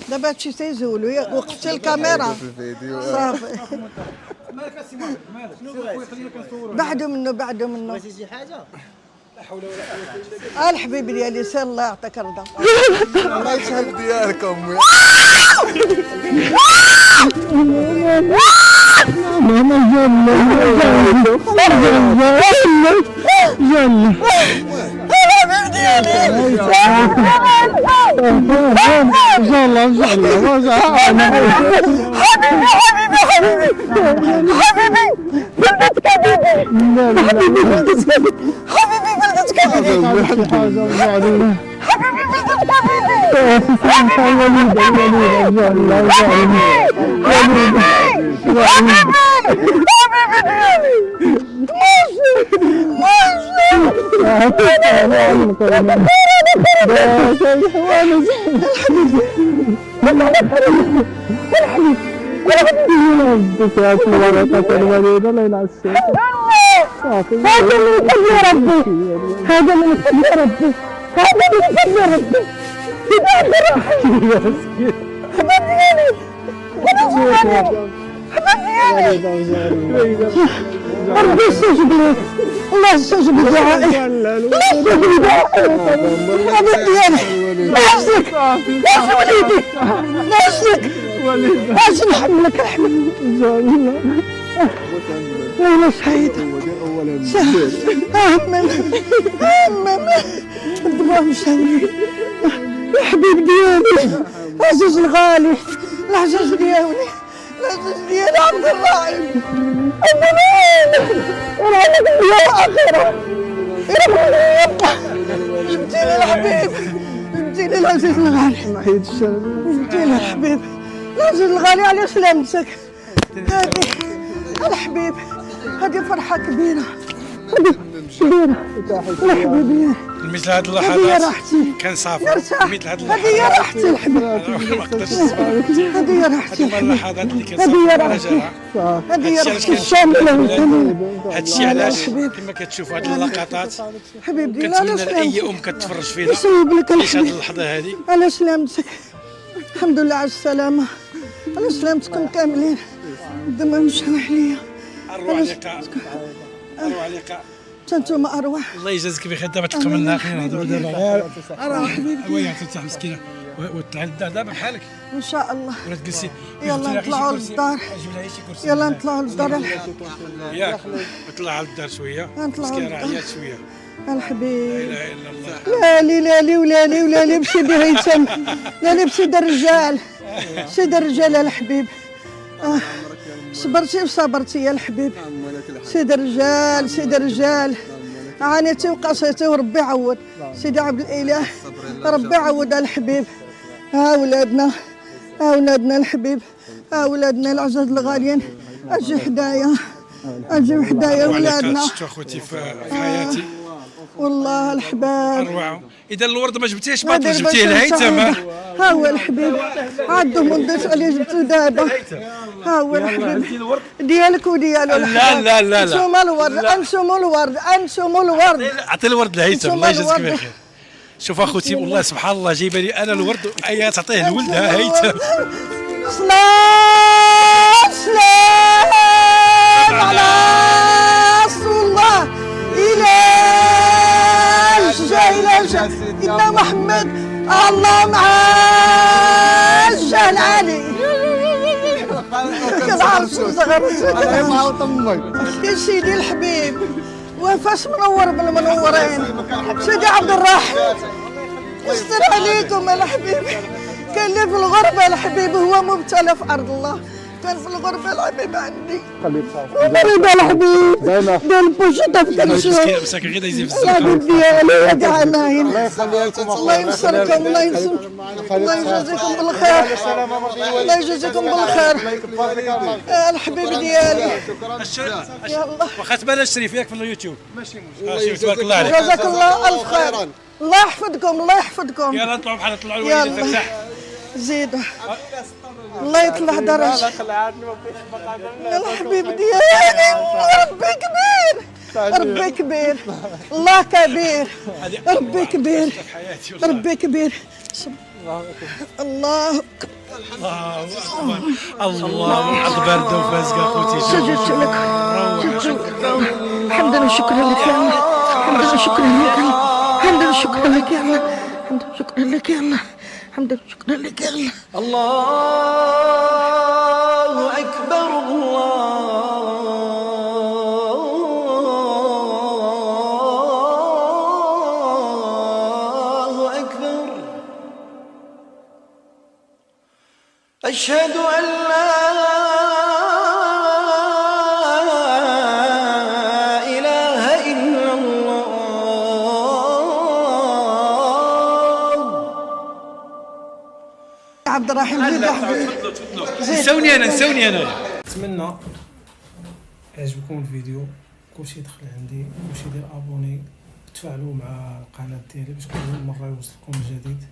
دابا هادشي تيزولوا وقفت الكاميرا صافي. مالك اسي مالك مالك خلينا كنصوروا بعدو منه بغيتي شي حاجه؟ لا حول ولا قوه الا الحبيب ديالي سير الله يعطيك الرضا. الله يسعدك ديالك امي. هذا من فضل ربي. ربي يستجب لك، الله يستجب لدعائك، الله يستجب لدعائك. حبيب ديالي نعزك نعز وليدي نعزك نعز نحملك الحمل. والله شهيدة همم الدموع مشاوي. الحبيب ديالي العزيز الغالي، العزيز ديالي عبد الرحيم يا اخره جبتيلي الحبيب، جبتيلي العزيز الغالي، جبتيلي الحبيب العزيز الغالي على سلامتك. هادي الحبيب، هادي فرحة كبيرة، هادي كبيرة الحبيب. مثل هذه اللحظات كنسافر مثل هذه اللحظات. هذه هي راحتي الحبيب، هذه هي راحتي الحبيب، اللحظات اللي هذه هي راحتي، هذه هي راحتي الشاملة. هادشي علاش كما كتشوفوا هذه اللقطات حبيب ديالي كنتمنى لاي ام كتفرج فينا يسلمك لك تعيش هذه الحبيب اللحظه هذه على سلامتك. الحمد لله على السلامة، على سلامتكم كاملين. الدموع مشاوي عليا. اروع لقاء، اروع لقاء. انتوما ارواح. الله يجازيك بخير. دابا تلقى لنا خلينا نهضروا دابا. ارواح حبيبي. ويا تفتح مسكينه وطلع للدار دابا بحالك ان شاء الله. ولا تجلسي. يلا نطلعوا للدار، جيب لها شي كرسي. يلا نطلعوا للدار ياك نطلع للدار شويه مسكينه عيات شويه. الحبيب. لا اله الا الله. لا لي بسيدي هيثم، لا لي بسيدي الرجال، سيدي الرجال الحبيب. صبرتي وصبرتي يا الحبيب، سيدي الرجال سيدي الرجال. عانيتي وقصيتي وربي يعوض سيدي عبد الاله، ربي يعوض الحبيب. ها ولادنا، ها ولادنا الحبيب، ها ولادنا العزاز الغاليين. اجي حدايا، اجي حدايا ولادنا. شفتوا اخوتي في حياتي والله الحباب. اروع. اذا الورد ما جبتيهش باطل، جبتيه لهيثم. ها هو الحبيب، عندو منذ اللي جبتو دابا. ها هو الحبيب ديالك وديالو. لا انتم الورد، انتم الورد، انتم الورد. اعطي الورد لهيثم الله يجازيك بخير. شوف اخوتي والله سبحان الله جايبه لي انا الورد ايا تعطيه لولدها هيثم. سلام على رسول الله. إله إلا محمد، الله معاه الجهل علي. كنعرف صغرت يا سيدي الحبيب. وفاش منور بالمنورين سيدي عبد الرحيم. يستر عليكم الحبيب. كان لي في الغربة الحبيب، هو مبتلى في أرض الله. كان في الغربة الحبيب عندي. غريبة الحبيب ديال البوشيطة في كنشوف. مساكن غير يزيد في الصدر ديالي كاع نايم. الله يخليكم، الله ينصركم، الله ينصركم، الله يجازيكم بالخير، الله يجازيكم بالخير. الحبيب ديالي يلا. واخا تبان الشريف ياك في اليوتيوب. ماشي مشكل. تبارك الله عليك. جزاك الله الف خير. الله يحفظكم، الله يحفظكم. يلا نطلعوا بحال نطلعوا الوالدين ترتاح. زيدوا الله يطلع درجة. الحبيب ديالي ربي كبير، ربي كبير، الله كبير، ربي كبير، ربي كبير. الله أكبر، الله اكبر دوفازك اخوتي. سجدت لك، حمدا وشكرا لك يا الله، حمدا وشكرا لك، حمدا وشكرا لك يا الله، حمدا وشكرا لك يا الله، حمدا وشكرا لك يا الله. الله أكبر، الله أكبر. أشهد أن لا إله إلا الله. عبد الرحيم زيد يا حبيبي، نسوني انا نتمنى يعجبكم الفيديو. كلشي يدخل عندي، كلشي يدير ابوني، تفاعلوا مع القناه ديالي باش كل مره يوصلكم الجديد.